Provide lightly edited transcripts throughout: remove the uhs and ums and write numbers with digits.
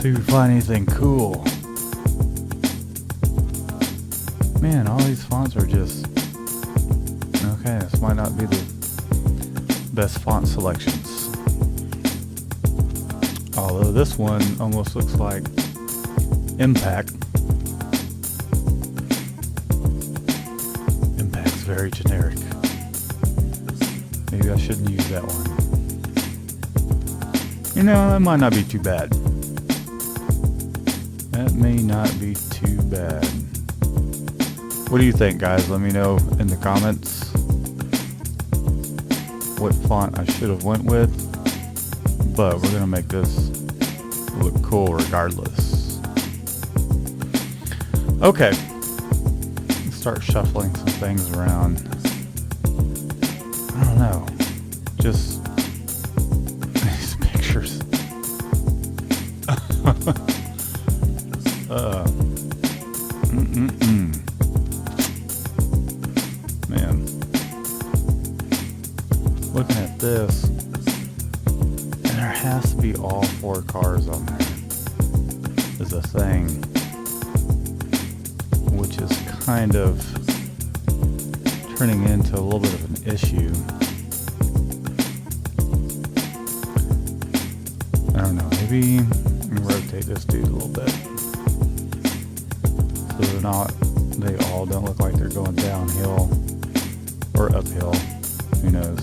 See if we find anything cool. Man, all these fonts are just... Okay, this might not be the best font selections. Although this one almost looks like Impact. Impact's very generic. Maybe I shouldn't use that one. You know, that might not be too bad. That may not be too bad. What do you think, guys? Let me know in the comments what font I should have went with. But we're gonna make this look cool regardless. Okay. Let's start shuffling some things around. I don't know. Just these pictures. Man. Looking at this, and there has to be all 4 cars on there, is a thing, which is kind of turning into a little bit of an issue. I don't know, maybe let me rotate this dude a little bit so they all don't look like they're going downhill or uphill. Who knows?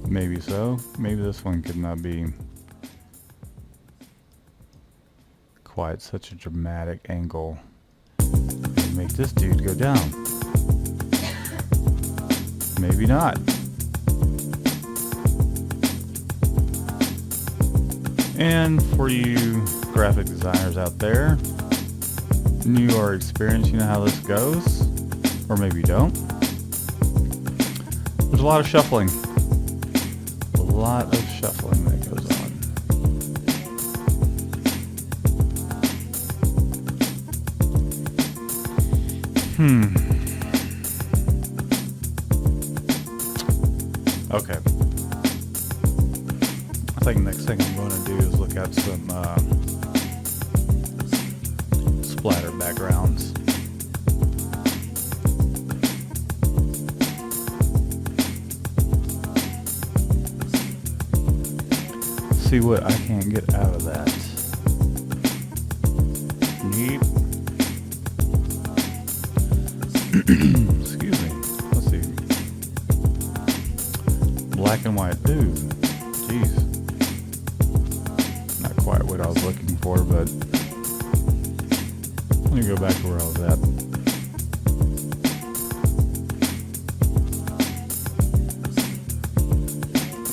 Maybe so. Maybe this one could not be quite such a dramatic angle and make this dude go down. Maybe not. And for you graphic designers out there, new or experienced, you know how this goes, or maybe you don't. There's a lot of shuffling. A lot of shuffling that goes on. Okay. I think the next thing I'm going to do is look at some splatter backgrounds. See what I can get out of that. Neat. Excuse me. Let's see. Black and white. Ooh, jeez. Not quite what I was looking for, but let me go back to where I was at.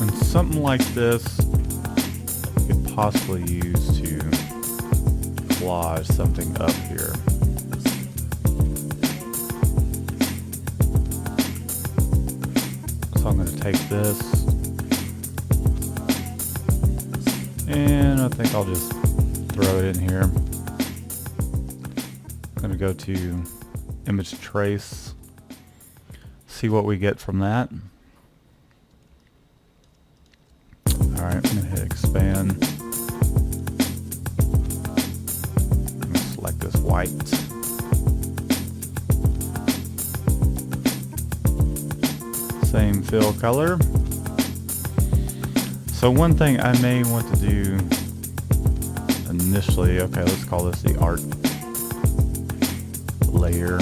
And something like this you could possibly use to collage something up here. So I'm going to take this, and I think I'll just throw it in here. I'm going to go to image trace, see what we get from that. Alright, I'm going to hit expand. I'm going to select this white. Same fill color. So one thing I may want to do initially, okay, let's call this the art layer.